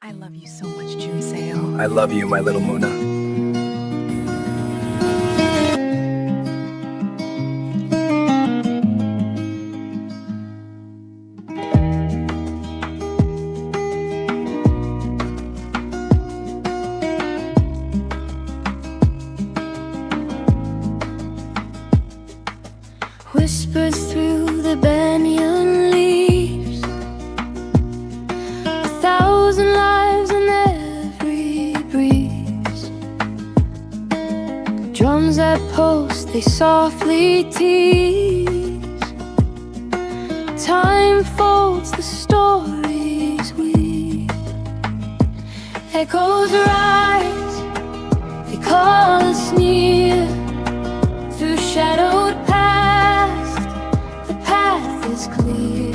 I love you so much, Junseo. I love you, my little Muna. Whispered through the banyan leaves, 1,000 lives in every breeze. Drums that pulse, they softly tease. Time folds the stories we echoes rise, they call us near through shadowed is clear.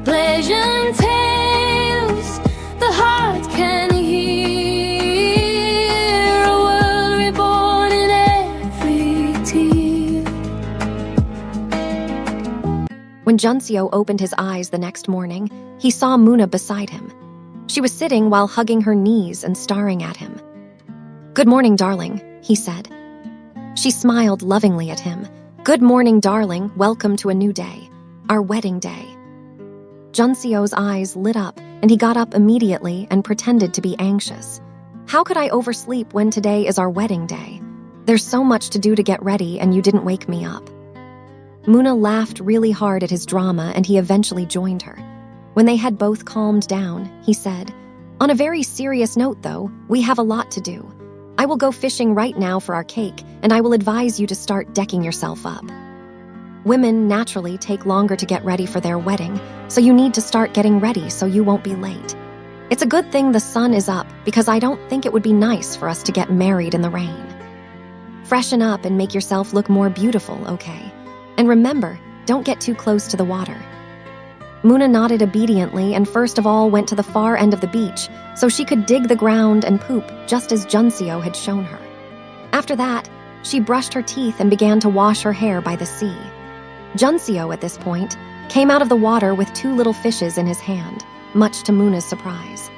Legend tales the heart can hear, a world reborn in every tear. When Junseo opened his eyes the next morning, he saw Muna beside him. She was sitting while hugging her knees and staring at him. "Good morning, darling," he said. She smiled lovingly at him. "Good morning, darling. Welcome to a new day. Our wedding day." Junseo's eyes lit up, and he got up immediately and pretended to be anxious. "How could I oversleep when today is our wedding day? There's so much to do to get ready, and you didn't wake me up." Muna laughed really hard at his drama, and he eventually joined her. When they had both calmed down, he said, "On a very serious note, though, we have a lot to do. I will go fishing right now for our cake, and I will advise you to start decking yourself up. Women naturally take longer to get ready for their wedding, so you need to start getting ready so you won't be late. It's a good thing the sun is up, because I don't think it would be nice for us to get married in the rain. Freshen up and make yourself look more beautiful, okay? And remember, don't get too close to the water." Muna nodded obediently and first of all went to the far end of the beach so she could dig the ground and poop just as Junseo had shown her. After that, she brushed her teeth and began to wash her hair by the sea. Junseo, at this point, came out of the water with 2 little fishes in his hand, much to Muna's surprise.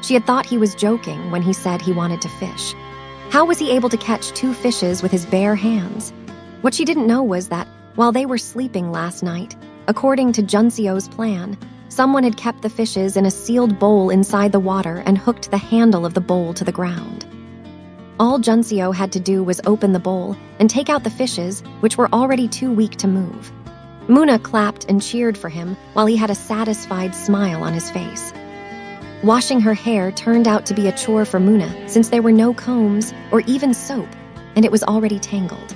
She had thought he was joking when he said he wanted to fish. How was he able to catch 2 fishes with his bare hands? What she didn't know was that, while they were sleeping last night, according to Junseo's plan, someone had kept the fishes in a sealed bowl inside the water and hooked the handle of the bowl to the ground. All Junseo had to do was open the bowl and take out the fishes, which were already too weak to move. Muna clapped and cheered for him while he had a satisfied smile on his face. Washing her hair turned out to be a chore for Muna since there were no combs or even soap, and it was already tangled.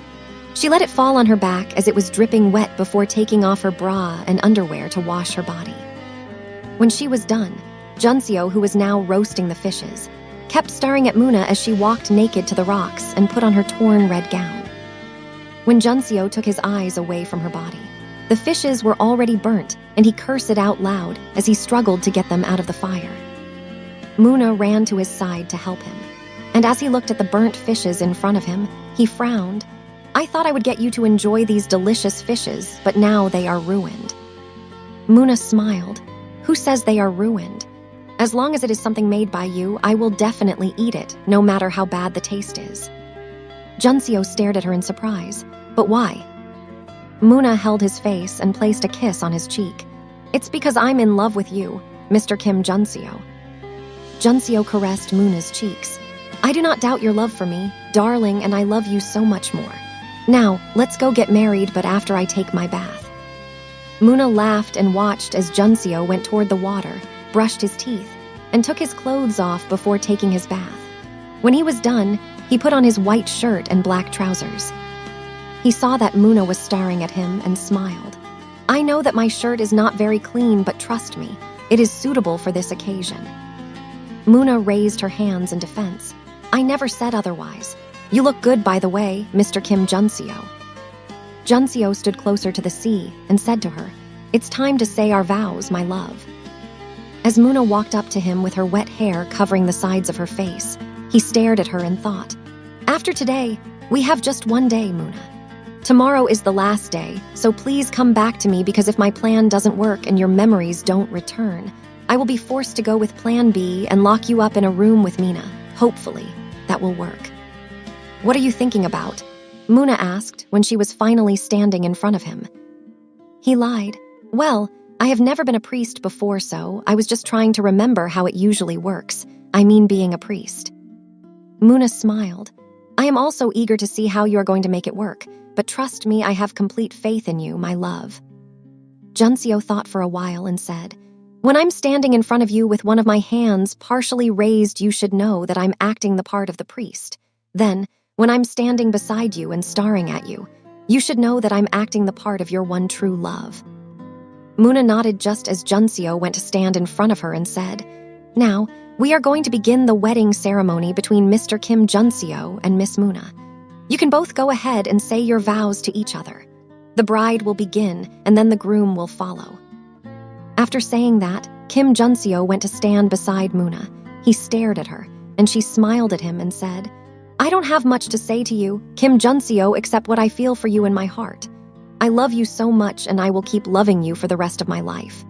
She let it fall on her back as it was dripping wet before taking off her bra and underwear to wash her body. When she was done, Junseo, who was now roasting the fishes, kept staring at Muna as she walked naked to the rocks and put on her torn red gown. When Junseo took his eyes away from her body, the fishes were already burnt, and he cursed out loud as he struggled to get them out of the fire. Muna ran to his side to help him, and as he looked at the burnt fishes in front of him, he frowned. "I thought I would get you to enjoy these delicious fishes, but now they are ruined." Muna smiled. "Who says they are ruined? As long as it is something made by you, I will definitely eat it, no matter how bad the taste is." Junseo stared at her in surprise. "But why?" Muna held his face and placed a kiss on his cheek. "It's because I'm in love with you, Mr. Kim Junseo." Junseo caressed Muna's cheeks. "I do not doubt your love for me, darling, and I love you so much more. Now, let's go get married, but after I take my bath." Muna laughed and watched as Junseo went toward the water, brushed his teeth, and took his clothes off before taking his bath. When he was done, he put on his white shirt and black trousers. He saw that Muna was staring at him and smiled. "I know that my shirt is not very clean, but trust me, it is suitable for this occasion." Muna raised her hands in defense. "I never said otherwise. You look good, by the way, Mr. Kim Junseo." Junseo stood closer to the sea and said to her, "It's time to say our vows, my love." As Muna walked up to him with her wet hair covering the sides of her face, he stared at her and thought, "After today, we have just one day, Muna. Tomorrow is the last day, so please come back to me, because if my plan doesn't work and your memories don't return, I will be forced to go with Plan B and lock you up in a room with Mina. Hopefully, that will work. What are you thinking about? Muna asked when she was finally standing in front of him. He lied. Well, I have never been a priest before, so I was just trying to remember how it usually works. I mean being a priest. Muna smiled. I am also eager to see how you are going to make it work, but trust me, I have complete faith in you, my love. Junseo thought for a while and said, when I'm standing in front of you with one of my hands partially raised, you should know that I'm acting the part of the priest. Then, when I'm standing beside you and staring at you, you should know that I'm acting the part of your one true love. Muna nodded just as Junseo went to stand in front of her and said, now, we are going to begin the wedding ceremony between Mr. Kim Junseo and Miss Muna. You can both go ahead and say your vows to each other. The bride will begin, and then the groom will follow. After saying that, Kim Junseo went to stand beside Muna. He stared at her, and she smiled at him and said, I don't have much to say to you, Kim Junseo, except what I feel for you in my heart. I love you so much, and I will keep loving you for the rest of my life.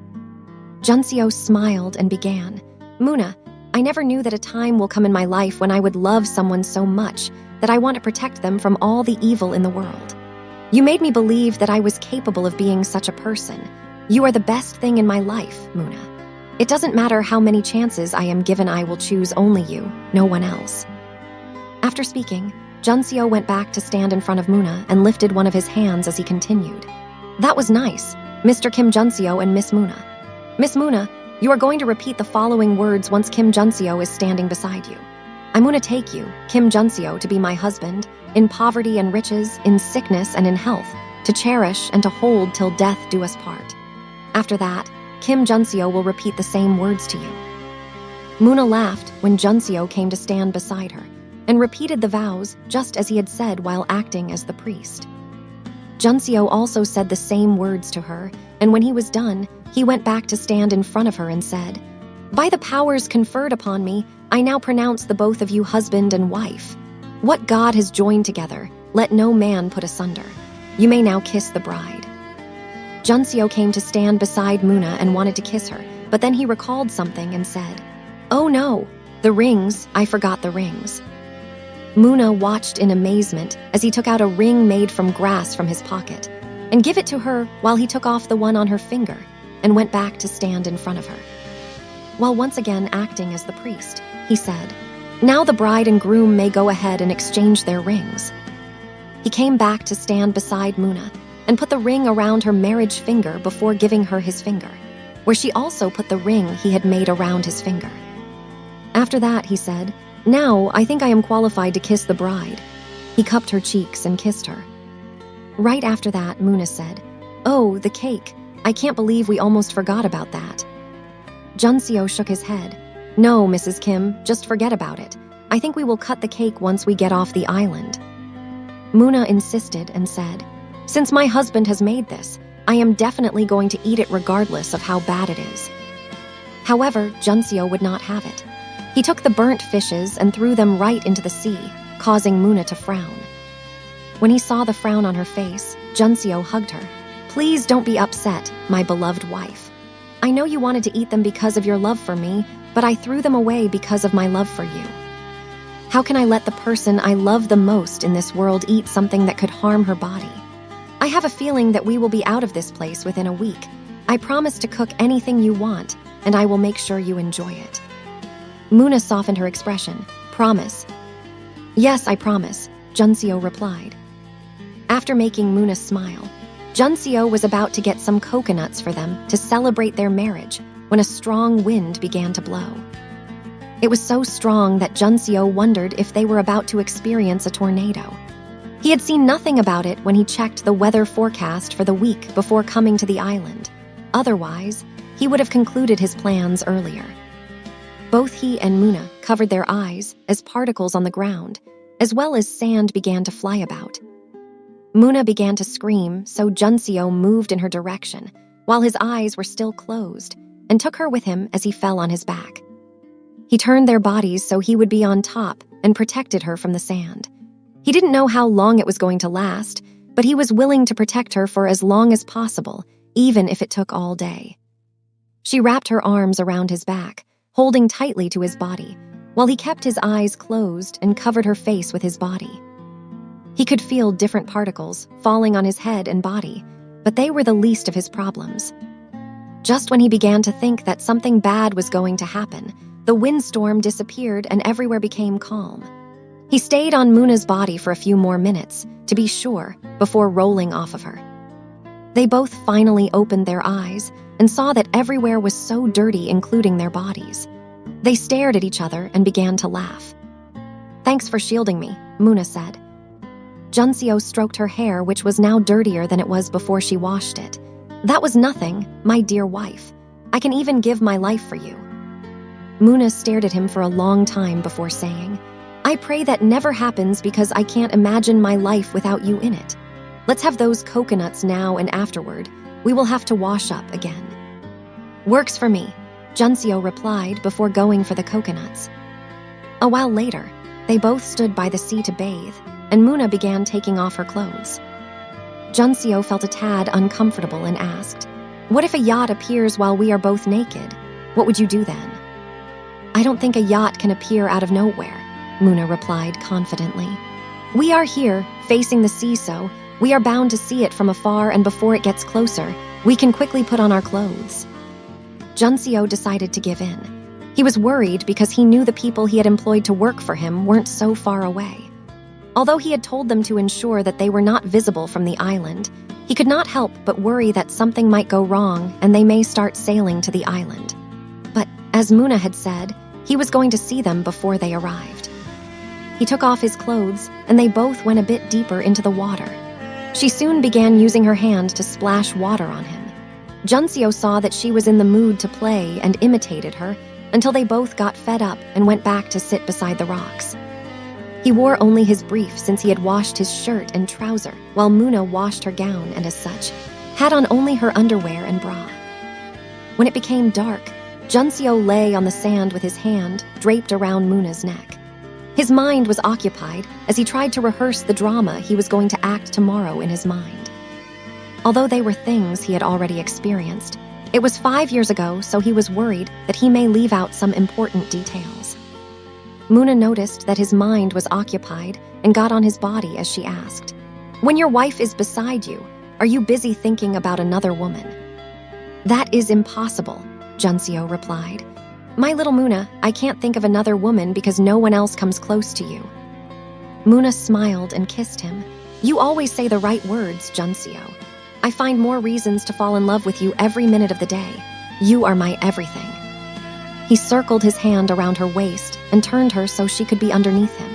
Junseo smiled and began, Muna, I never knew that a time will come in my life when I would love someone so much that I want to protect them from all the evil in the world. You made me believe that I was capable of being such a person. You are the best thing in my life, Muna. It doesn't matter how many chances I am given, I will choose only you, no one else. After speaking, Junseo went back to stand in front of Muna and lifted one of his hands as he continued. That was nice, Mr. Kim Junseo and Miss Muna. Miss Muna, you are going to repeat the following words once Kim Junseo is standing beside you. I'm going to take you, Kim Junseo, to be my husband, in poverty and riches, in sickness and in health, to cherish and to hold till death do us part. After that, Kim Junseo will repeat the same words to you. Muna laughed when Junseo came to stand beside her and repeated the vows just as he had said while acting as the priest. Junseo also said the same words to her, and when he was done, he went back to stand in front of her and said, by the powers conferred upon me, I now pronounce the both of you husband and wife. What God has joined together, let no man put asunder. You may now kiss the bride. Junseo came to stand beside Muna and wanted to kiss her, but then he recalled something and said, oh no, the rings, I forgot the rings. Muna watched in amazement as he took out a ring made from grass from his pocket and gave it to her while he took off the one on her finger and went back to stand in front of her. While once again acting as the priest, he said, now the bride and groom may go ahead and exchange their rings. He came back to stand beside Muna and put the ring around her marriage finger before giving her his finger, where she also put the ring he had made around his finger. After that, he said, now I think I am qualified to kiss the bride. He cupped her cheeks and kissed her. Right after that, Muna said, oh, the cake. I can't believe we almost forgot about that. Junseo shook his head. No, Mrs. Kim, just forget about it. I think we will cut the cake once we get off the island. Muna insisted and said, since my husband has made this, I am definitely going to eat it regardless of how bad it is. However, Junseo would not have it. He took the burnt fishes and threw them right into the sea, causing Muna to frown. When he saw the frown on her face, Junseo hugged her. Please don't be upset, my beloved wife. I know you wanted to eat them because of your love for me, but I threw them away because of my love for you. How can I let the person I love the most in this world eat something that could harm her body? I have a feeling that we will be out of this place within a week. I promise to cook anything you want, and I will make sure you enjoy it. Muna softened her expression. Promise? Yes, I promise, Junseo replied. After making Muna smile, Junseo was about to get some coconuts for them to celebrate their marriage when a strong wind began to blow. It was so strong that Junseo wondered if they were about to experience a tornado. He had seen nothing about it when he checked the weather forecast for the week before coming to the island. Otherwise, he would have concluded his plans earlier. Both he and Muna covered their eyes as particles on the ground, as well as sand began to fly about. Muna began to scream, so Junseo moved in her direction, while his eyes were still closed, and took her with him as he fell on his back. He turned their bodies so he would be on top and protected her from the sand. He didn't know how long it was going to last, but he was willing to protect her for as long as possible, even if it took all day. She wrapped her arms around his back, holding tightly to his body, while he kept his eyes closed and covered her face with his body. He could feel different particles falling on his head and body, but they were the least of his problems. Just when he began to think that something bad was going to happen, the windstorm disappeared and everywhere became calm. He stayed on Muna's body for a few more minutes, to be sure, before rolling off of her. They both finally opened their eyes and saw that everywhere was so dirty, including their bodies. They stared at each other and began to laugh. "Thanks for shielding me," Muna said. Junseo stroked her hair, which was now dirtier than it was before she washed it. "That was nothing, my dear wife. I can even give my life for you." Muna stared at him for a long time before saying, "I pray that never happens because I can't imagine my life without you in it. Let's have those coconuts now and afterward. We will have to wash up again." "Works for me," Junseo replied before going for the coconuts. A while later, they both stood by the sea to bathe, and Muna began taking off her clothes. Junseo felt a tad uncomfortable and asked, "What if a yacht appears while we are both naked? What would you do then?" "I don't think a yacht can appear out of nowhere," Muna replied confidently. "We are here, facing the sea, so we are bound to see it from afar, and before it gets closer, we can quickly put on our clothes." Junseo decided to give in. He was worried because he knew the people he had employed to work for him weren't so far away. Although he had told them to ensure that they were not visible from the island, he could not help but worry that something might go wrong and they may start sailing to the island. But, as Muna had said, he was going to see them before they arrived. He took off his clothes, and they both went a bit deeper into the water. She soon began using her hand to splash water on him. Junseo saw that she was in the mood to play and imitated her until they both got fed up and went back to sit beside the rocks. He wore only his brief since he had washed his shirt and trouser, while Muna washed her gown and, as such, had on only her underwear and bra. When it became dark, Junseo lay on the sand with his hand draped around Muna's neck. His mind was occupied as he tried to rehearse the drama he was going to act tomorrow in his mind. Although they were things he had already experienced, it was 5 years ago, so he was worried that he may leave out some important details. Muna noticed that his mind was occupied and got on his body as she asked, "When your wife is beside you, are you busy thinking about another woman?" "That is impossible," Junseo replied. "My little Muna, I can't think of another woman because no one else comes close to you." Muna smiled and kissed him. "You always say the right words, Junseo. I find more reasons to fall in love with you every minute of the day. You are my everything." He circled his hand around her waist and turned her so she could be underneath him.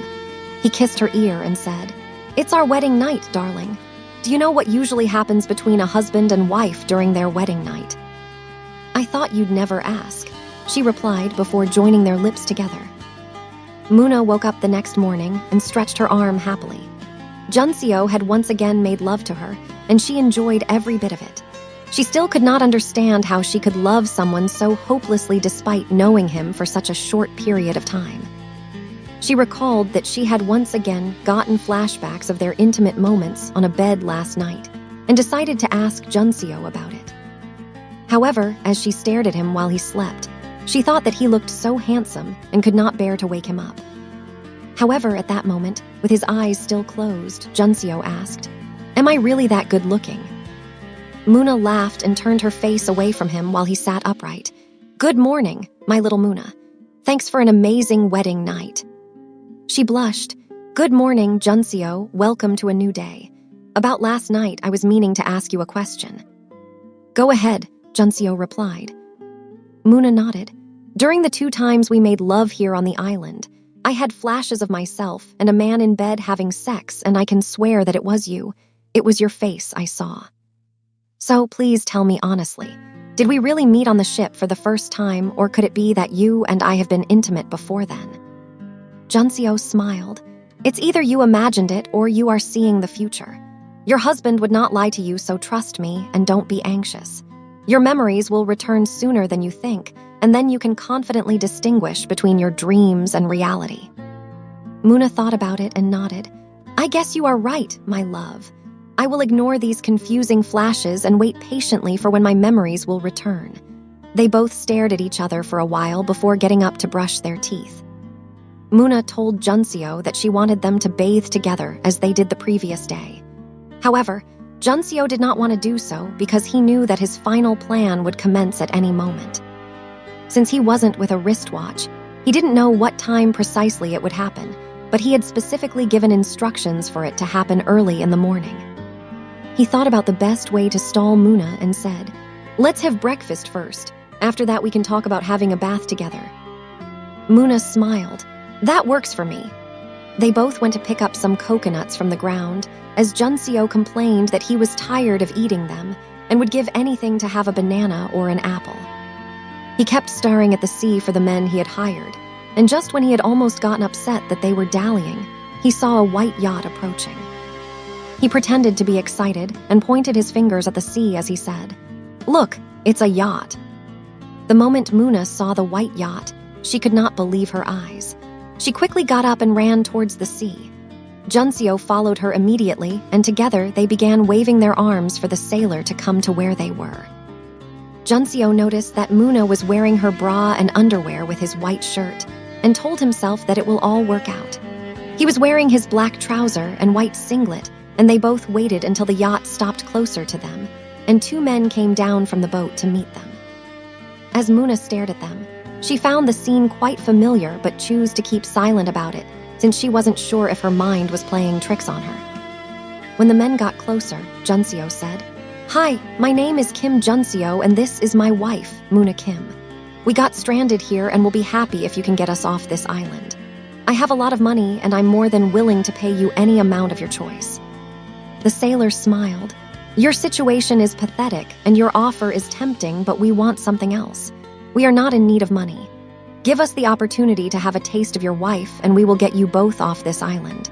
He kissed her ear and said, "It's our wedding night, darling. Do you know what usually happens between a husband and wife during their wedding night?" "I thought you'd never ask," she replied before joining their lips together. Muna woke up the next morning and stretched her arm happily. Junseo had once again made love to her, and she enjoyed every bit of it. She still could not understand how she could love someone so hopelessly despite knowing him for such a short period of time. She recalled that she had once again gotten flashbacks of their intimate moments on a bed last night and decided to ask Junseo about it. However, as she stared at him while he slept, she thought that he looked so handsome and could not bear to wake him up. However, at that moment, with his eyes still closed, Junseo asked, "Am I really that good looking?" Muna laughed and turned her face away from him while he sat upright. "Good morning, my little Muna. Thanks for an amazing wedding night." She blushed. "Good morning, Junseo. Welcome to a new day. About last night, I was meaning to ask you a question." "Go ahead," Junseo replied. Muna nodded. "During the 2 times we made love here on the island, I had flashes of myself and a man in bed having sex, and I can swear that it was you. It was your face I saw. So please tell me honestly, did we really meet on the ship for the first time, or could it be that you and I have been intimate before then?" Junseo smiled. "It's either you imagined it or you are seeing the future. Your husband would not lie to you, so trust me and don't be anxious. Your memories will return sooner than you think, and then you can confidently distinguish between your dreams and reality." Muna thought about it and nodded. "I guess you are right, my love. I will ignore these confusing flashes and wait patiently for when my memories will return." They both stared at each other for a while before getting up to brush their teeth. Muna told Junseo that she wanted them to bathe together as they did the previous day. However, Junseo did not want to do so because he knew that his final plan would commence at any moment. Since he wasn't with a wristwatch, he didn't know what time precisely it would happen, but he had specifically given instructions for it to happen early in the morning. He thought about the best way to stall Muna and said, "Let's have breakfast first. After that we can talk about having a bath together." Muna smiled. "That works for me." They both went to pick up some coconuts from the ground, as Junseo complained that he was tired of eating them and would give anything to have a banana or an apple. He kept staring at the sea for the men he had hired, and just when he had almost gotten upset that they were dallying, he saw a white yacht approaching. He pretended to be excited and pointed his fingers at the sea as he said, "Look, it's a yacht." The moment Muna saw the white yacht, she could not believe her eyes. She quickly got up and ran towards the sea. Junseo followed her immediately, and together they began waving their arms for the sailor to come to where they were. Junseo noticed that Muna was wearing her bra and underwear with his white shirt, and told himself that it will all work out. He was wearing his black trouser and white singlet, and they both waited until the yacht stopped closer to them, and two men came down from the boat to meet them. As Muna stared at them, she found the scene quite familiar but chose to keep silent about it, since she wasn't sure if her mind was playing tricks on her. When the men got closer, Junseo said, "Hi, my name is Kim Junseo, and this is my wife, Muna Kim. We got stranded here and will be happy if you can get us off this island. I have a lot of money, and I'm more than willing to pay you any amount of your choice." The sailor smiled. "Your situation is pathetic, and your offer is tempting, but we want something else. We are not in need of money. Give us the opportunity to have a taste of your wife, and we will get you both off this island."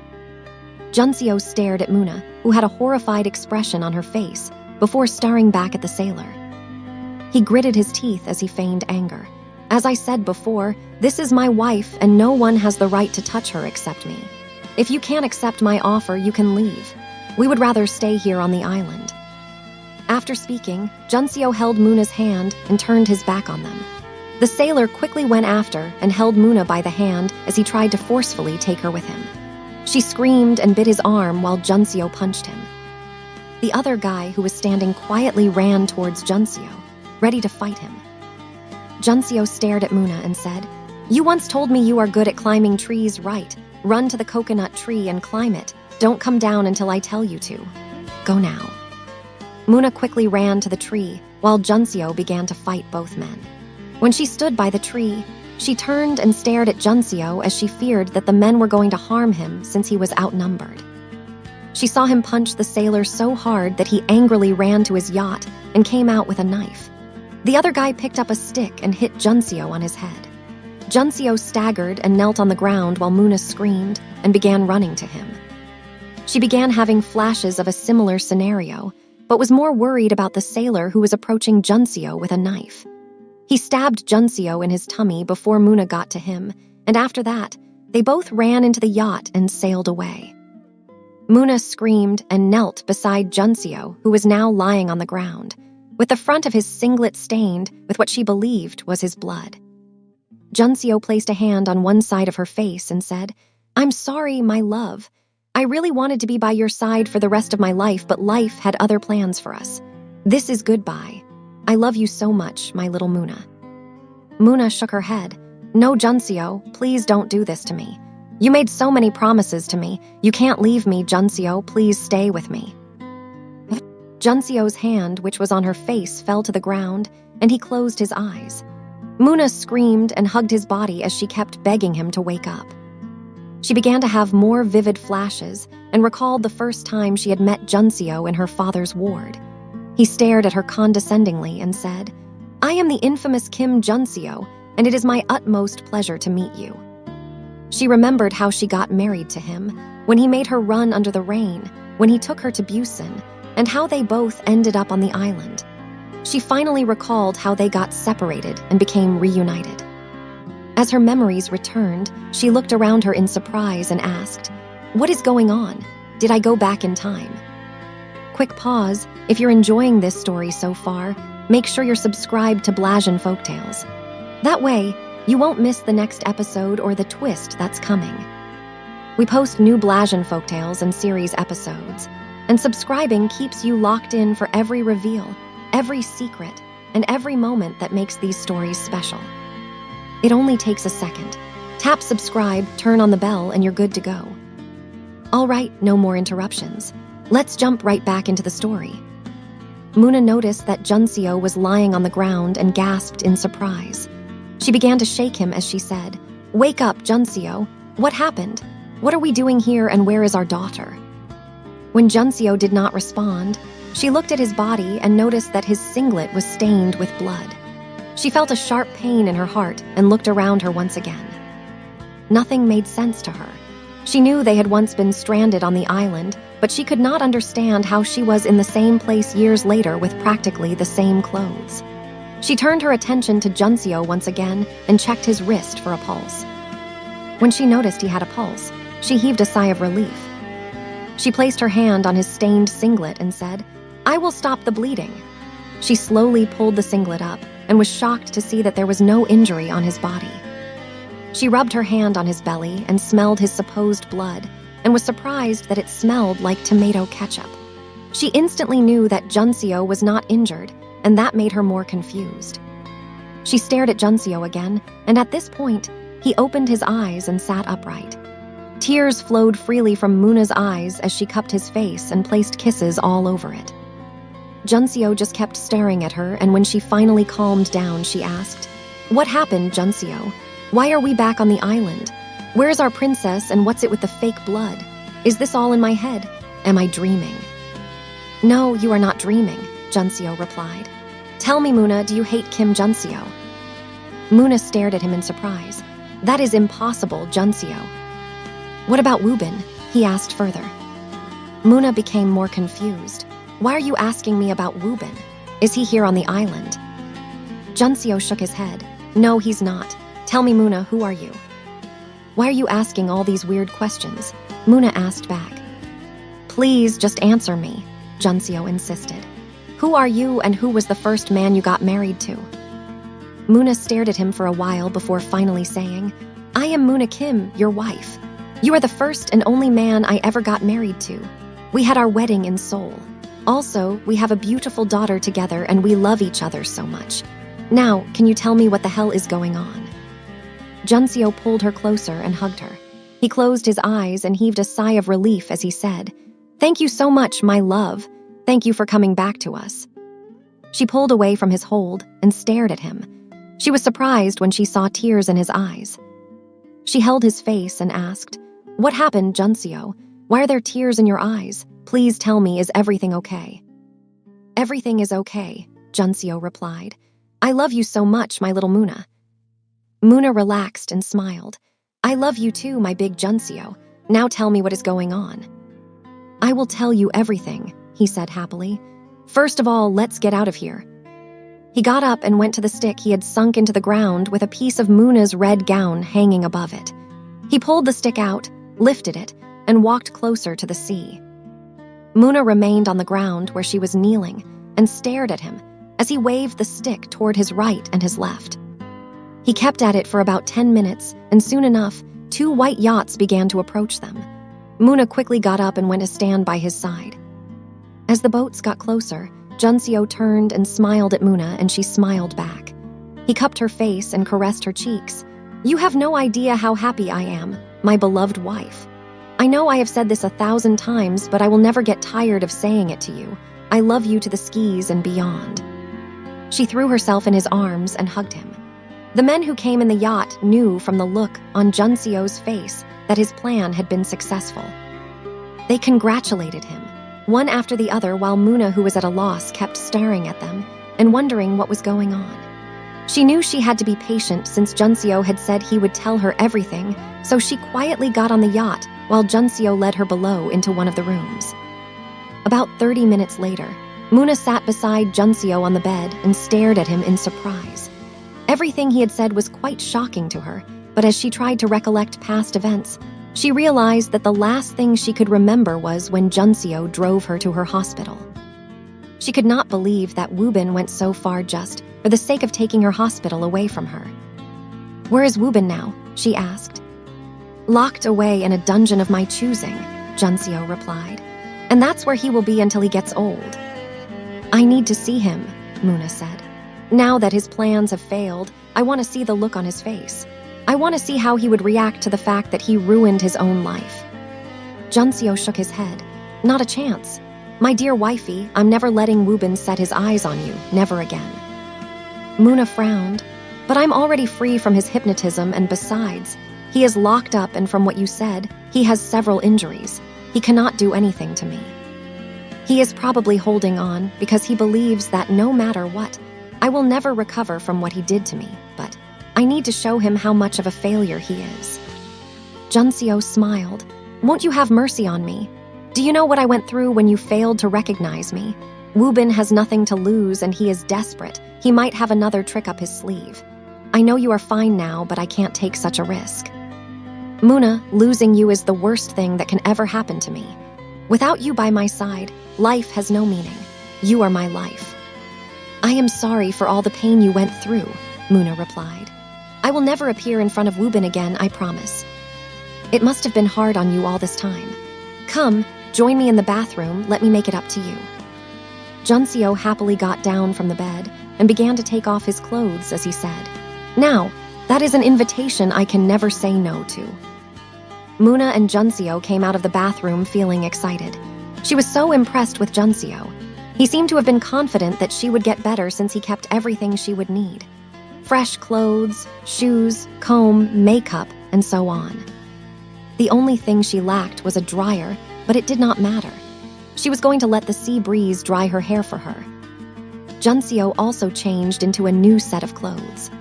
Junseo stared at Muna, who had a horrified expression on her face, before staring back at the sailor. He gritted his teeth as he feigned anger. "As I said before, this is my wife, and no one has the right to touch her except me. If you can't accept my offer, you can leave. We would rather stay here on the island." After speaking, Junseo held Muna's hand and turned his back on them. The sailor quickly went after and held Muna by the hand as he tried to forcefully take her with him. She screamed and bit his arm while Junseo punched him. The other guy who was standing quietly ran towards Junseo, ready to fight him. Junseo stared at Muna and said, "You once told me you are good at climbing trees, right? Run to the coconut tree and climb it. Don't come down until I tell you to. Go now." Muna quickly ran to the tree, while Junseo began to fight both men. When she stood by the tree, she turned and stared at Junseo as she feared that the men were going to harm him since he was outnumbered. She saw him punch the sailor so hard that he angrily ran to his yacht and came out with a knife. The other guy picked up a stick and hit Junseo on his head. Junseo staggered and knelt on the ground while Muna screamed and began running to him. She began having flashes of a similar scenario, but was more worried about the sailor who was approaching Junseo with a knife. He stabbed Junseo in his tummy before Muna got to him, and after that, they both ran into the yacht and sailed away. Muna screamed and knelt beside Junseo, who was now lying on the ground, with the front of his singlet stained with what she believed was his blood. Junseo placed a hand on one side of her face and said, "I'm sorry, my love. I really wanted to be by your side for the rest of my life, but life had other plans for us. This is goodbye. I love you so much, my little Muna." Muna shook her head. "No, Junseo, please don't do this to me. You made so many promises to me. You can't leave me, Junseo. Please stay with me." Junseo's hand, which was on her face, fell to the ground, and he closed his eyes. Muna screamed and hugged his body as she kept begging him to wake up. She began to have more vivid flashes and recalled the first time she had met Junseo in her father's ward. He stared at her condescendingly and said, "I am the infamous Kim Junseo, and it is my utmost pleasure to meet you." She remembered how she got married to him, when he made her run under the rain, when he took her to Busan, and how they both ended up on the island. She finally recalled how they got separated and became reunited. As her memories returned, she looked around her in surprise and asked, "What is going on? Did I go back in time?" Quick pause. If you're enjoying this story so far, make sure you're subscribed to Blasian Folktales. That way, you won't miss the next episode or the twist that's coming. We post new Blasian Folktales and series episodes, and subscribing keeps you locked in for every reveal, every secret, and every moment that makes these stories special. It only takes a second. Tap subscribe, turn on the bell, and you're good to go. All right, no more interruptions. Let's jump right back into the story. Muna noticed that Junseo was lying on the ground and gasped in surprise. She began to shake him as she said, "Wake up, Junseo. What happened? What are we doing here and where is our daughter?" When Junseo did not respond, she looked at his body and noticed that his singlet was stained with blood. She felt a sharp pain in her heart and looked around her once again. Nothing made sense to her. She knew they had once been stranded on the island, but she could not understand how she was in the same place years later with practically the same clothes. She turned her attention to Junseo once again and checked his wrist for a pulse. When she noticed he had a pulse, she heaved a sigh of relief. She placed her hand on his stained singlet and said, "I will stop the bleeding." She slowly pulled the singlet up and was shocked to see that there was no injury on his body. She rubbed her hand on his belly and smelled his supposed blood and was surprised that it smelled like tomato ketchup. She instantly knew that Junseo was not injured, and that made her more confused. She stared at Junseo again, and at this point, he opened his eyes and sat upright. Tears flowed freely from Muna's eyes as she cupped his face and placed kisses all over it. Junseo just kept staring at her, and when she finally calmed down, she asked, "What happened, Junseo? Why are we back on the island? Where's our princess and what's it with the fake blood? Is this all in my head? Am I dreaming?" "No, you are not dreaming," Junseo replied. "Tell me, Muna, do you hate Kim Junseo?" Muna stared at him in surprise. "That is impossible, Junseo." "What about Woobin?" he asked further. Muna became more confused. "Why are you asking me about Woobin? Is he here on the island?" Junseo shook his head. "No, he's not. Tell me, Muna, who are you?" "Why are you asking all these weird questions?" Muna asked back. "Please just answer me," Junseo insisted. "Who are you and who was the first man you got married to?" Muna stared at him for a while before finally saying, "I am Muna Kim, your wife. You are the first and only man I ever got married to. We had our wedding in Seoul. Also, we have a beautiful daughter together and we love each other so much. Now, can you tell me what the hell is going on?" Junseo pulled her closer and hugged her. He closed his eyes and heaved a sigh of relief as he said, "Thank you so much, my love. Thank you for coming back to us." She pulled away from his hold and stared at him. She was surprised when she saw tears in his eyes. She held his face and asked, "What happened, Junseo? Why are there tears in your eyes? Please tell me, is everything okay?" "Everything is okay," Junseo replied. "I love you so much, my little Muna." Muna relaxed and smiled. "I love you too, my big Junseo. Now tell me what is going on." "I will tell you everything," he said happily. "First of all, let's get out of here." He got up and went to the stick he had sunk into the ground with a piece of Muna's red gown hanging above it. He pulled the stick out, lifted it, and walked closer to the sea. Muna remained on the ground where she was kneeling and stared at him as he waved the stick toward his right and his left. He kept at it for about 10 minutes, and soon enough, 2 white yachts began to approach them. Muna quickly got up and went to stand by his side. As the boats got closer, Junseo turned and smiled at Muna, and she smiled back. He cupped her face and caressed her cheeks. "You have no idea how happy I am, my beloved wife. I know I have said this 1,000 times, but I will never get tired of saying it to you. I love you to the skis and beyond." She threw herself in his arms and hugged him. The men who came in the yacht knew from the look on Junseo's face that his plan had been successful. They congratulated him, one after the other, while Muna, who was at a loss, kept staring at them and wondering what was going on. She knew she had to be patient since Junseo had said he would tell her everything, so she quietly got on the yacht while Junseo led her below into one of the rooms. About 30 minutes later, Muna sat beside Junseo on the bed and stared at him in surprise. Everything he had said was quite shocking to her, but as she tried to recollect past events, she realized that the last thing she could remember was when Junseo drove her to her hospital. She could not believe that Woobin went so far just for the sake of taking her hospital away from her. "Where is Woobin now?" she asked. "Locked away in a dungeon of my choosing," Junseo replied. "And that's where he will be until he gets old." "I need to see him," Muna said. "Now that his plans have failed, I want to see the look on his face. I want to see how he would react to the fact that he ruined his own life." Junseo shook his head. "Not a chance. My dear wifey, I'm never letting Woobin set his eyes on you, never again." Muna frowned. "But I'm already free from his hypnotism, and besides, he is locked up, and from what you said, he has several injuries. He cannot do anything to me." "He is probably holding on because he believes that no matter what, I will never recover from what he did to me, but I need to show him how much of a failure he is." Junseo smiled. "Won't you have mercy on me? Do you know what I went through when you failed to recognize me? Woobin has nothing to lose and he is desperate. He might have another trick up his sleeve. I know you are fine now, but I can't take such a risk. Muna, losing you is the worst thing that can ever happen to me. Without you by my side, life has no meaning. You are my life." "I am sorry for all the pain you went through," Muna replied. "I will never appear in front of Woobin again, I promise. It must have been hard on you all this time. Come, join me in the bathroom, let me make it up to you." Junseo happily got down from the bed and began to take off his clothes as he said, "Now, that is an invitation I can never say no to." Muna and Junseo came out of the bathroom feeling excited. She was so impressed with Junseo. He seemed to have been confident that she would get better since he kept everything she would need. Fresh clothes, shoes, comb, makeup, and so on. The only thing she lacked was a dryer, but it did not matter. She was going to let the sea breeze dry her hair for her. Junseo also changed into a new set of clothes.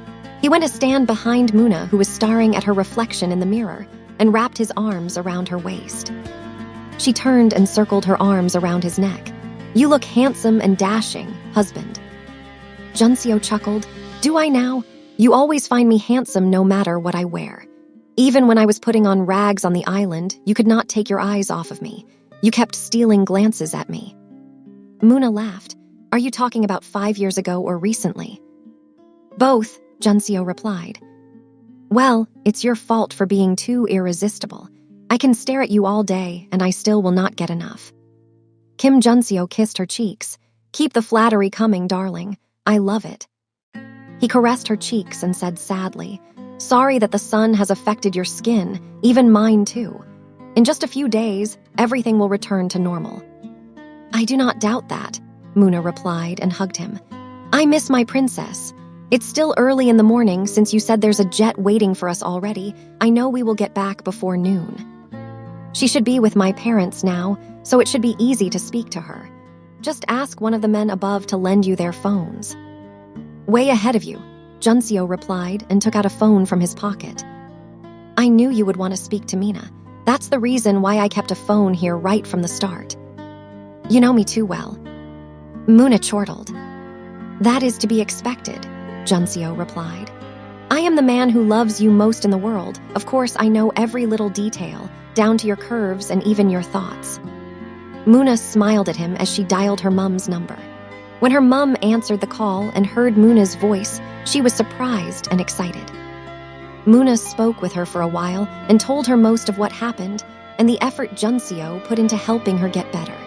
He went to stand behind Muna, who was staring at her reflection in the mirror, and wrapped his arms around her waist. She turned and circled her arms around his neck. "You look handsome and dashing, husband." Junseo chuckled. "Do I now? You always find me handsome no matter what I wear. Even when I was putting on rags on the island, you could not take your eyes off of me. You kept stealing glances at me." Muna laughed. "Are you talking about 5 years ago or recently?" "Both," Junseo replied. "Well, it's your fault for being too irresistible. I can stare at you all day, and I still will not get enough." Kim Junseo kissed her cheeks. "Keep the flattery coming, darling. I love it." He caressed her cheeks and said sadly, "Sorry that the sun has affected your skin, even mine too. In just a few days, everything will return to normal." "I do not doubt that," Muna replied and hugged him. "I miss my princess. It's still early in the morning since you said there's a jet waiting for us already. I know we will get back before noon. She should be with my parents now, so it should be easy to speak to her. Just ask one of the men above to lend you their phones." "Way ahead of you," Junseo replied and took out a phone from his pocket. "I knew you would want to speak to Mina. That's the reason why I kept a phone here right from the start." "You know me too well." Muna chortled. "That is to be expected," Junseo replied. "I am the man who loves you most in the world. Of course, I know every little detail, down to your curves and even your thoughts." Muna smiled at him as she dialed her mum's number. When her mum answered the call and heard Muna's voice, she was surprised and excited. Muna spoke with her for a while and told her most of what happened and the effort Junseo put into helping her get better.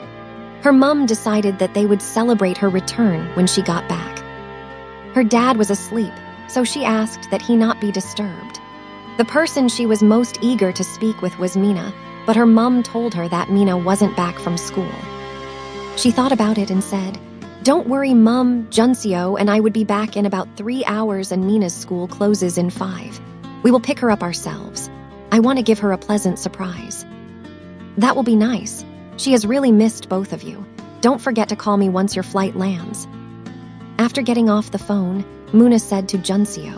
Her mum decided that they would celebrate her return when she got back. Her dad was asleep, so she asked that he not be disturbed. The person she was most eager to speak with was Mina, but her mum told her that Mina wasn't back from school. She thought about it and said, "Don't worry, Mum, Junseo and I would be back in about 3 hours and Mina's school closes in 5. We will pick her up ourselves. I want to give her a pleasant surprise." "That will be nice. She has really missed both of you. Don't forget to call me once your flight lands." After getting off the phone, Muna said to Junseo,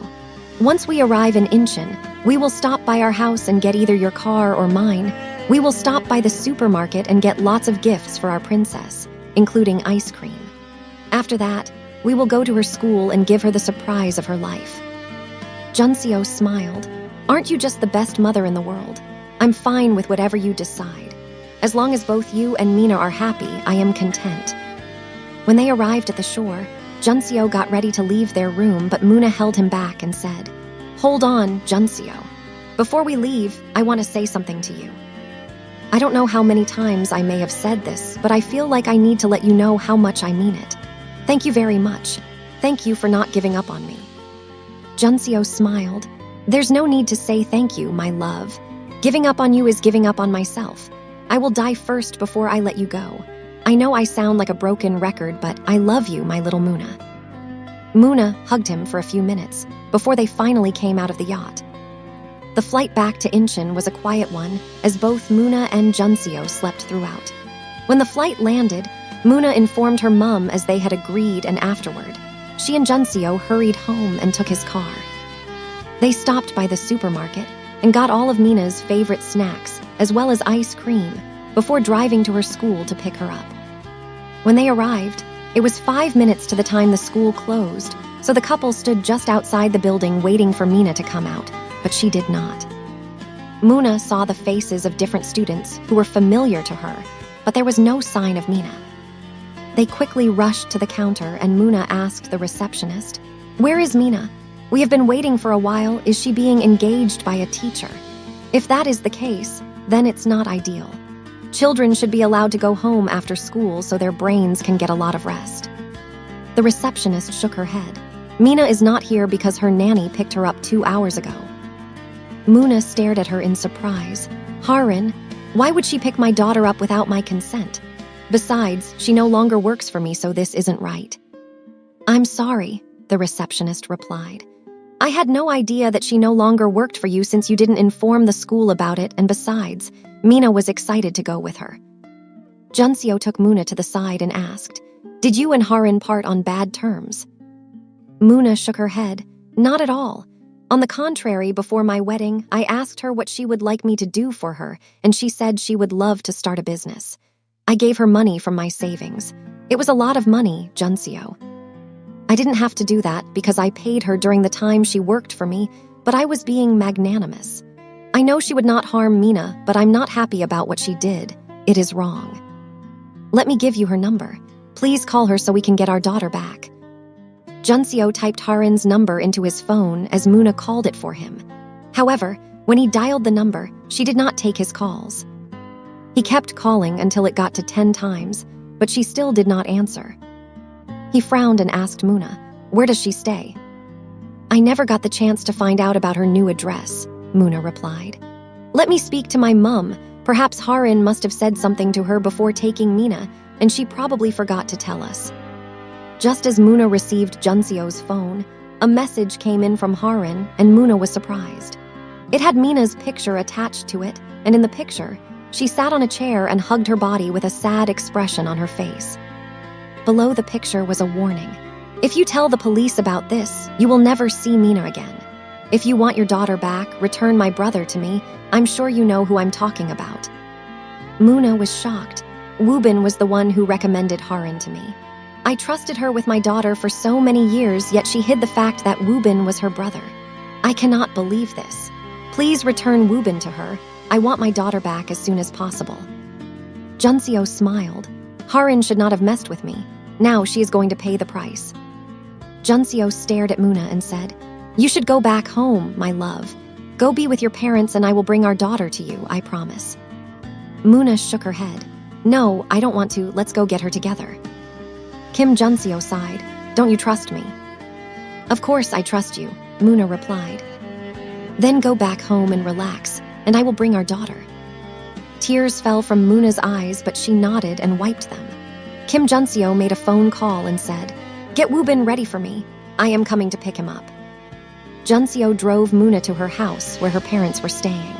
"Once we arrive in Incheon, we will stop by our house and get either your car or mine. We will stop by the supermarket and get lots of gifts for our princess, including ice cream. After that, we will go to her school and give her the surprise of her life." Junseo smiled. "Aren't you just the best mother in the world? I'm fine with whatever you decide. As long as both you and Mina are happy, I am content." When they arrived at the shore, Junseo got ready to leave their room, but Muna held him back and said, "Hold on, Junseo. Before we leave, I want to say something to you. I don't know how many times I may have said this, but I feel like I need to let you know how much I mean it. Thank you very much. Thank you for not giving up on me." Junseo smiled. "There's no need to say thank you, my love. Giving up on you is giving up on myself. I will die first before I let you go. I know I sound like a broken record, but I love you, my little Muna." Muna hugged him for a few minutes before they finally came out of the yacht. The flight back to Incheon was a quiet one, as both Muna and Junseo slept throughout. When the flight landed, Muna informed her mum as they had agreed, and afterward, she and Junseo hurried home and took his car. They stopped by the supermarket and got all of Mina's favorite snacks, as well as ice cream, before driving to her school to pick her up. When they arrived, it was 5 minutes to the time the school closed, so the couple stood just outside the building waiting for Mina to come out, but she did not. Muna saw the faces of different students who were familiar to her, but there was no sign of Mina. They quickly rushed to the counter, and Muna asked the receptionist, "Where is Mina? We have been waiting for a while. Is she being engaged by a teacher? If that is the case, then it's not ideal. Children should be allowed to go home after school so their brains can get a lot of rest." The receptionist shook her head. "Mina is not here because her nanny picked her up 2 hours ago." Muna stared at her in surprise. "Harin, why would she pick my daughter up without my consent? Besides, she no longer works for me, so this isn't right." "I'm sorry," the receptionist replied. "I had no idea that she no longer worked for you since you didn't inform the school about it, and besides, Mina was excited to go with her." Junseo took Muna to the side and asked, "Did you and Harin part on bad terms?" Muna shook her head. "Not at all. On the contrary, before my wedding, I asked her what she would like me to do for her, and she said she would love to start a business. I gave her money from my savings. It was a lot of money, Junseo. I didn't have to do that because I paid her during the time she worked for me, but I was being magnanimous. I know she would not harm Mina, but I'm not happy about what she did. It is wrong. Let me give you her number. Please call her so we can get our daughter back." Junseo typed Harin's number into his phone as Muna called it for him. However, when he dialed the number, she did not take his calls. He kept calling until it got to 10 times, but she still did not answer. He frowned and asked Muna, "Where does she stay?" "I never got the chance to find out about her new address," Muna replied. "Let me speak to my mum. Perhaps Harin must have said something to her before taking Mina, and she probably forgot to tell us." Just as Muna received Junseo's phone, a message came in from Harin, and Muna was surprised. It had Mina's picture attached to it, and in the picture, she sat on a chair and hugged her body with a sad expression on her face. Below the picture was a warning. "If you tell the police about this, you will never see Mina again. If you want your daughter back, return my brother to me. I'm sure you know who I'm talking about." Muna was shocked. Woobin was the one who recommended Harin to me. I trusted her with my daughter for so many years, yet she hid the fact that Woobin was her brother. I cannot believe this. Please return Woobin to her. I want my daughter back as soon as possible. Junseo smiled. Harin should not have messed with me. Now she is going to pay the price. Junseo stared at Muna and said, "You should go back home, my love. Go be with your parents and I will bring our daughter to you, I promise." Muna shook her head. "No, I don't want to. Let's go get her together." Kim Junseo sighed. "Don't you trust me?" "Of course I trust you," Muna replied. "Then go back home and relax, and I will bring our daughter." Tears fell from Muna's eyes, but she nodded and wiped them. Kim Junseo made a phone call and said, "Get Woobin ready for me. I am coming to pick him up." Junseo drove Muna to her house where her parents were staying.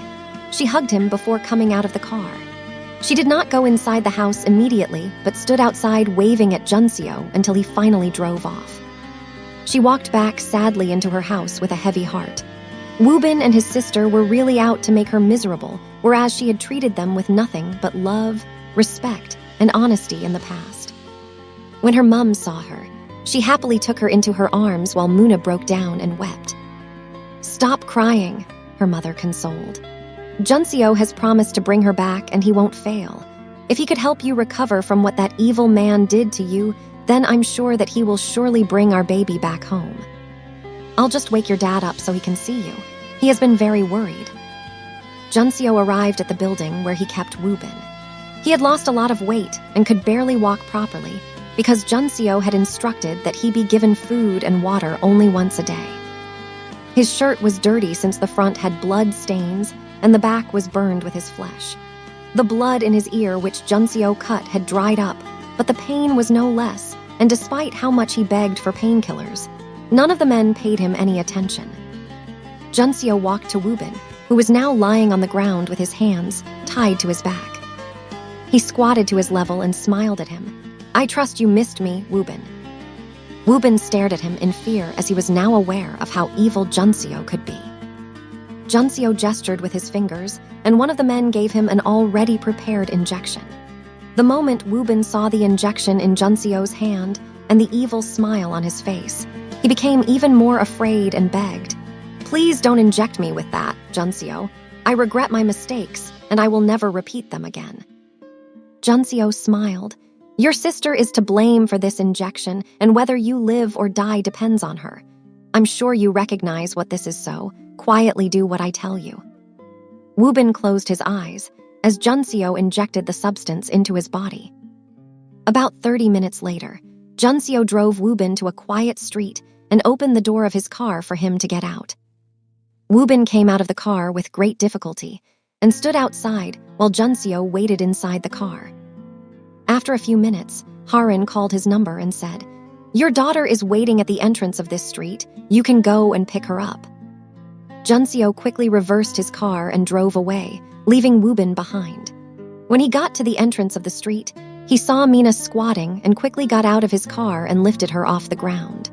She hugged him before coming out of the car. She did not go inside the house immediately, but stood outside waving at Junseo until he finally drove off. She walked back sadly into her house with a heavy heart. Woobin and his sister were really out to make her miserable, whereas she had treated them with nothing but love, respect, and honesty in the past. When her mum saw her, she happily took her into her arms while Muna broke down and wept. "Stop crying," her mother consoled. "Junseo has promised to bring her back and he won't fail. If he could help you recover from what that evil man did to you, Then I'm sure that he will surely bring our baby back home. I'll just wake your dad up so he can see you. He has been very worried. Junseo arrived at the building where he kept Woobin. He had lost a lot of weight and could barely walk properly because Junseo had instructed that he be given food and water only once a day. His shirt was dirty since the front had blood stains and the back was burned with his flesh. The blood in his ear which Junseo cut had dried up, but the pain was no less, and despite how much he begged for painkillers, none of the men paid him any attention. Junseo walked to Woobin, who was now lying on the ground with his hands tied to his back. He squatted to his level and smiled at him. "I trust you missed me, Woobin." Woobin stared at him in fear as he was now aware of how evil Junseo could be. Junseo gestured with his fingers, and one of the men gave him an already prepared injection. The moment Woobin saw the injection in Junseo's hand and the evil smile on his face, he became even more afraid and begged, "Please don't inject me with that, Junseo. I regret my mistakes, and I will never repeat them again." Junseo smiled. "Your sister is to blame for this injection, and whether you live or die depends on her. I'm sure you recognize what this is, so quietly do what I tell you." Woobin closed his eyes as Junseo injected the substance into his body. About 30 minutes later, Junseo drove Woobin to a quiet street and opened the door of his car for him to get out. Woobin came out of the car with great difficulty and stood outside while Junseo waited inside the car. After a few minutes, Harin called his number and said, "Your daughter is waiting at the entrance of this street. You can go and pick her up." Junseo quickly reversed his car and drove away, leaving Woobin behind. When he got to the entrance of the street, he saw Mina squatting and quickly got out of his car and lifted her off the ground.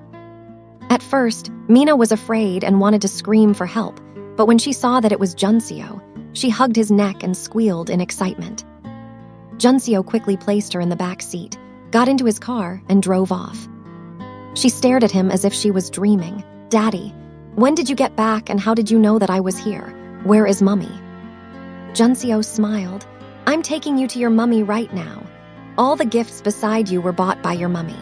At first, Mina was afraid and wanted to scream for help, but when she saw that it was Junseo, she hugged his neck and squealed in excitement. Junseo quickly placed her in the back seat, got into his car, and drove off. She stared at him as if she was dreaming. "Daddy, when did you get back and how did you know that I was here? Where is Mummy?" Junseo smiled. "I'm taking you to your mummy right now. All the gifts beside you were bought by your mummy.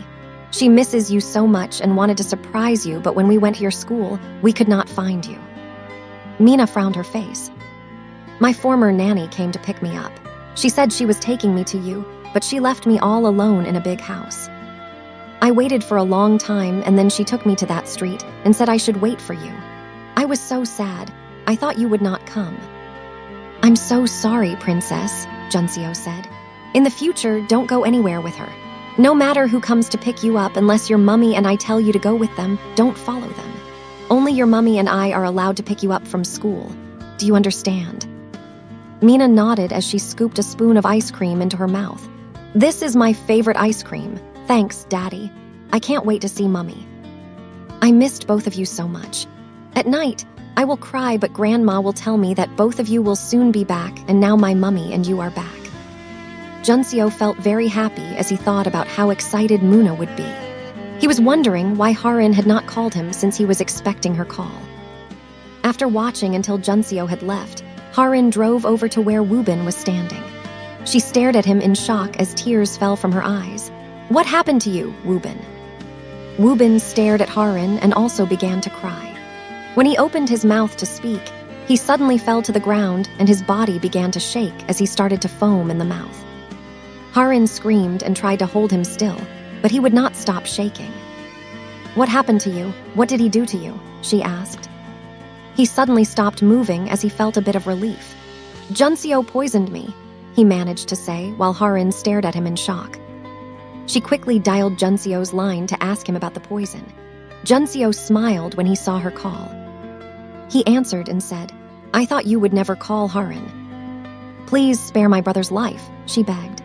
She misses you so much and wanted to surprise you, but when we went to your school, we could not find you." Mina frowned her face. "My former nanny came to pick me up. She said she was taking me to you, but she left me all alone in a big house. I waited for a long time and then she took me to that street and said I should wait for you. I was so sad. I thought you would not come." "I'm so sorry, Princess," Junseo said. "In the future, don't go anywhere with her. No matter who comes to pick you up, unless your mummy and I tell you to go with them, don't follow them. Only your mummy and I are allowed to pick you up from school. Do you understand?" Mina nodded as she scooped a spoon of ice cream into her mouth. "This is my favorite ice cream. Thanks, Daddy. I can't wait to see Mummy. I missed both of you so much. At night, I will cry, but Grandma will tell me that both of you will soon be back, and now my mummy and you are back." Junseo felt very happy as he thought about how excited Muna would be. He was wondering why Harin had not called him since he was expecting her call. After watching until Junseo had left, Harin drove over to where Woobin was standing. She stared at him in shock as tears fell from her eyes. "What happened to you, Woobin?" Woobin stared at Harin and also began to cry. When he opened his mouth to speak, he suddenly fell to the ground and his body began to shake as he started to foam in the mouth. Harin screamed and tried to hold him still, but he would not stop shaking. "What happened to you? What did he do to you?" she asked. He suddenly stopped moving as he felt a bit of relief. "Junseo poisoned me," he managed to say while Harin stared at him in shock. She quickly dialed Junseo's line to ask him about the poison. Junseo smiled when he saw her call. He answered and said, "I thought you would never call Harin." "Please spare my brother's life," she begged.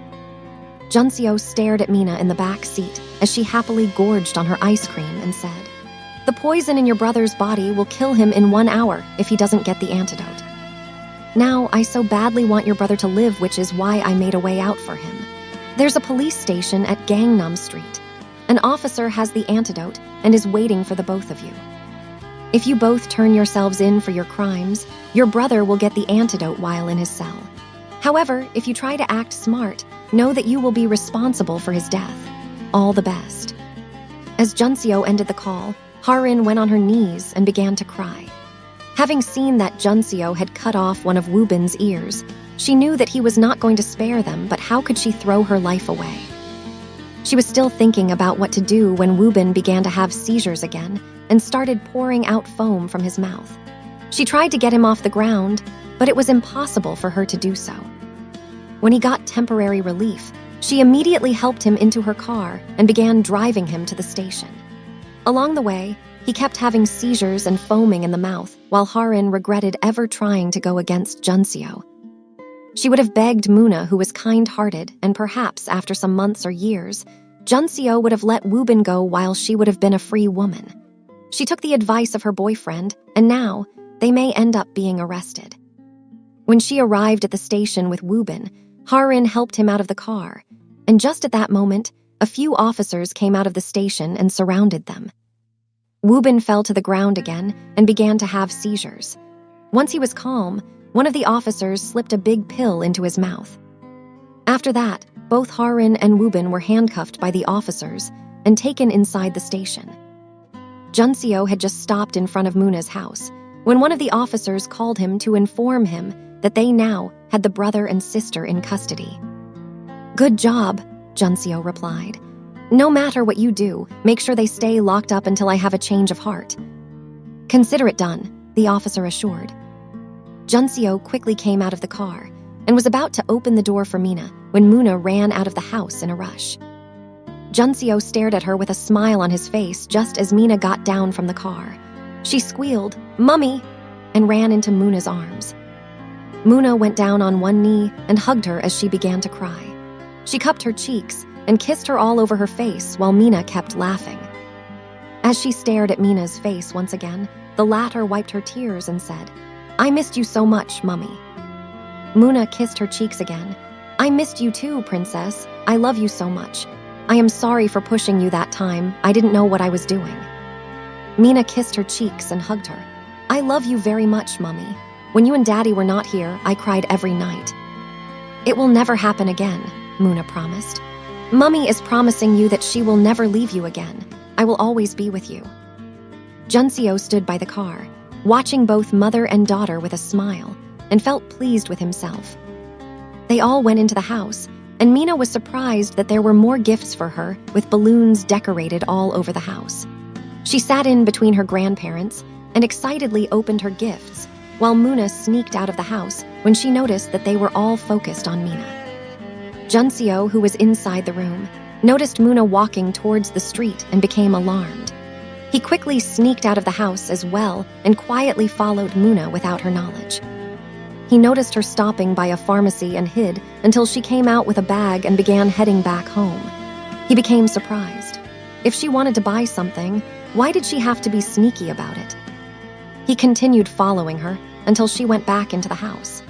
Junseo stared at Mina in the back seat as she happily gorged on her ice cream and said, "The poison in your brother's body will kill him in 1 hour if he doesn't get the antidote. Now, I so badly want your brother to live, which is why I made a way out for him. There's a police station at Gangnam Street. An officer has the antidote and is waiting for the both of you. If you both turn yourselves in for your crimes, your brother will get the antidote while in his cell. However, if you try to act smart, know that you will be responsible for his death. all the best." As Junseo ended the call, Harin went on her knees and began to cry. Having seen that Junseo had cut off one of Woobin's ears, she knew that he was not going to spare them, but how could she throw her life away? She was still thinking about what to do when Woobin began to have seizures again and started pouring out foam from his mouth. She tried to get him off the ground, but it was impossible for her to do so. When he got temporary relief, she immediately helped him into her car and began driving him to the station. Along the way, he kept having seizures and foaming in the mouth, while Harin regretted ever trying to go against Junseo. She would have begged Muna, who was kind-hearted, and perhaps after some months or years, Junseo would have let Woobin go while she would have been a free woman. She took the advice of her boyfriend, and now they may end up being arrested. When she arrived at the station with Woobin, Harin helped him out of the car, and just at that moment, a few officers came out of the station and surrounded them. Woobin fell to the ground again and began to have seizures. Once he was calm, one of the officers slipped a big pill into his mouth. After that, both Harin and Woobin were handcuffed by the officers and taken inside the station. Junseo had just stopped in front of Muna's house when one of the officers called him to inform him that they now had the brother and sister in custody. "Good job," Junseo replied. "No matter what you do, make sure they stay locked up until I have a change of heart." "Consider it done," the officer assured. Junseo quickly came out of the car and was about to open the door for Mina when Muna ran out of the house in a rush. Junseo stared at her with a smile on his face just as Mina got down from the car. She squealed, "Mummy!" and ran into Muna's arms. Muna went down on one knee and hugged her as she began to cry. She cupped her cheeks and kissed her all over her face while Mina kept laughing. As she stared at Mina's face once again, the latter wiped her tears and said, "I missed you so much, Mummy." Muna kissed her cheeks again. "I missed you too, Princess. I love you so much. I am sorry for pushing you that time. I didn't know what I was doing." Mina kissed her cheeks and hugged her. "I love you very much, Mummy. When you and Daddy were not here, I cried every night." "It will never happen again," Muna promised. "Mummy is promising you that she will never leave you again. I will always be with you." Junseo stood by the car, watching both mother and daughter with a smile, and felt pleased with himself. They all went into the house, and Mina was surprised that there were more gifts for her, with balloons decorated all over the house. She sat in between her grandparents and excitedly opened her gifts, while Muna sneaked out of the house when she noticed that they were all focused on Mina. Junseo, who was inside the room, noticed Muna walking towards the street and became alarmed. He quickly sneaked out of the house as well and quietly followed Muna without her knowledge. He noticed her stopping by a pharmacy and hid until she came out with a bag and began heading back home. He became surprised. If she wanted to buy something, why did she have to be sneaky about it? He continued following her until she went back into the house.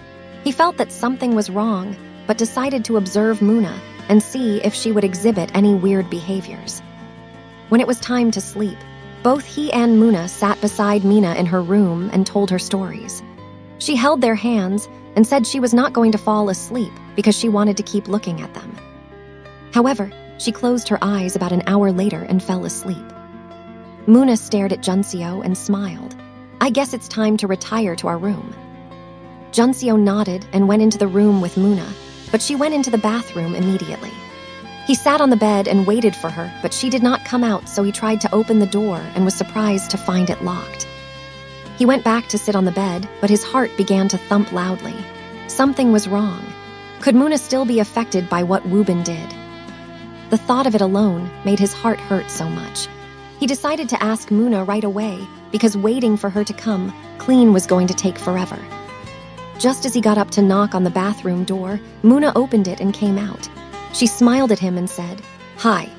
He felt that something was wrong, but decided to observe Muna and see if she would exhibit any weird behaviors. When it was time to sleep, both he and Muna sat beside Mina in her room and told her stories. She held their hands and said she was not going to fall asleep because she wanted to keep looking at them. However, she closed her eyes about an hour later and fell asleep. Muna stared at Junseo and smiled. "I guess it's time to retire to our room." Junseo nodded and went into the room with Muna, but she went into the bathroom immediately. He sat on the bed and waited for her, but she did not come out, so he tried to open the door and was surprised to find it locked. He went back to sit on the bed, but his heart began to thump loudly. Something was wrong. Could Muna still be affected by what Woobin did? The thought of it alone made his heart hurt so much. He decided to ask Muna right away because waiting for her to come clean was going to take forever. Just as he got up to knock on the bathroom door, Muna opened it and came out. She smiled at him and said, "Hi."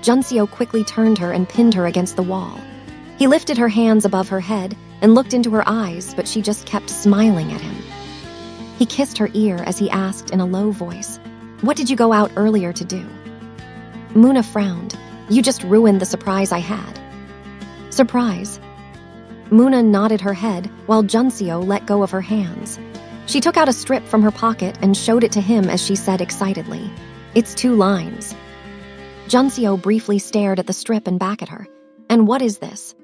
Junseo quickly turned her and pinned her against the wall. He lifted her hands above her head and looked into her eyes, but she just kept smiling at him. He kissed her ear as he asked in a low voice, "What did you go out earlier to do?" Muna frowned. "You just ruined the surprise I had." "Surprise?" Muna nodded her head while Junseo let go of her hands. She took out a strip from her pocket and showed it to him as she said excitedly, "It's 2 lines." Junseo briefly stared at the strip and back at her. And what is this?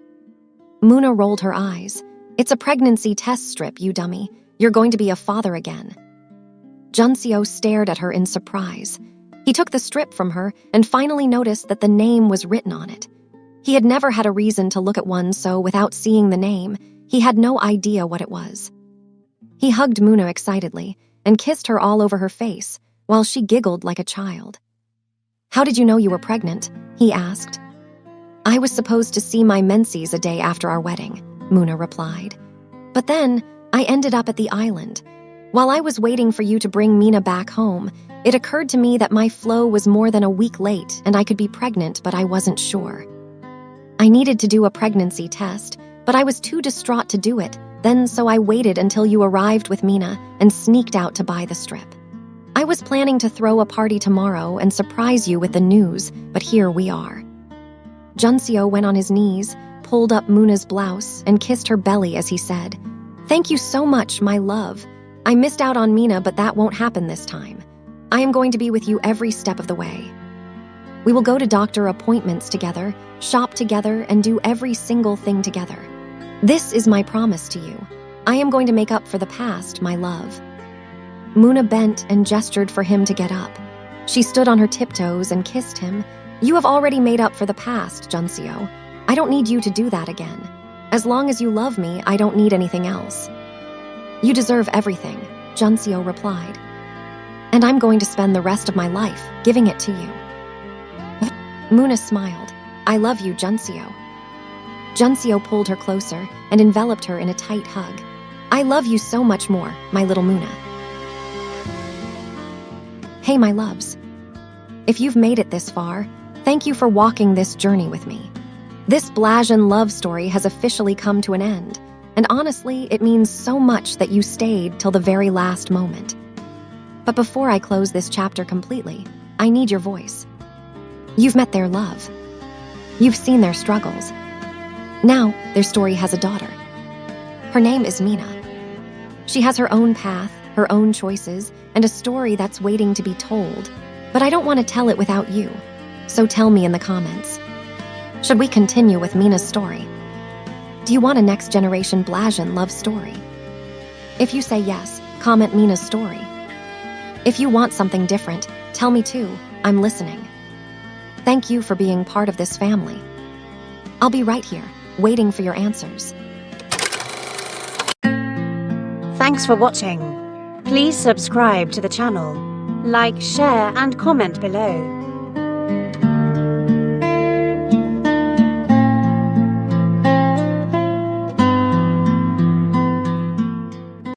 Muna rolled her eyes. It's a pregnancy test strip, you dummy. You're going to be a father again. Junseo stared at her in surprise. He took the strip from her and finally noticed that the name was written on it. He had never had a reason to look at one, so without seeing the name, he had no idea what it was. He hugged Muna excitedly and kissed her all over her face while she giggled like a child. How did you know you were pregnant? He asked. I was supposed to see my menses a day after our wedding, Muna replied. But then I ended up at the island. While I was waiting for you to bring Mina back home, it occurred to me that my flow was more than a week late and I could be pregnant, but I wasn't sure. I needed to do a pregnancy test, but I was too distraught to do it. Then so I waited until you arrived with Mina and sneaked out to buy the strip. I was planning to throw a party tomorrow and surprise you with the news, but here we are. Junseo went on his knees, pulled up Muna's blouse, and kissed her belly as he said, Thank you so much, my love. I missed out on Mina, but that won't happen this time. I am going to be with you every step of the way. We will go to doctor appointments together, shop together, and do every single thing together. This is my promise to you. I am going to make up for the past, my love. Muna bent and gestured for him to get up. She stood on her tiptoes and kissed him. You have already made up for the past, Junseo. I don't need you to do that again. As long as you love me, I don't need anything else. You deserve everything, Junseo replied. And I'm going to spend the rest of my life giving it to you. Muna smiled. I love you, Junseo. Junseo pulled her closer and enveloped her in a tight hug. I love you so much more, my little Muna. Hey, my loves. If you've made it this far, thank you for walking this journey with me. This Blasian love story has officially come to an end, and honestly, it means so much that you stayed till the very last moment. But before I close this chapter completely, I need your voice. You've met their love. You've seen their struggles. Now, their story has a daughter. Her name is Mina. She has her own path, her own choices, and a story that's waiting to be told. But I don't want to tell it without you, so tell me in the comments. Should we continue with Mina's story? Do you want a next generation Blasian love story? If you say yes, comment Mina's story. If you want something different, tell me too, I'm listening. Thank you for being part of this family. I'll be right here, waiting for your answers. Thanks for watching. Please subscribe to the channel, like, share and comment below.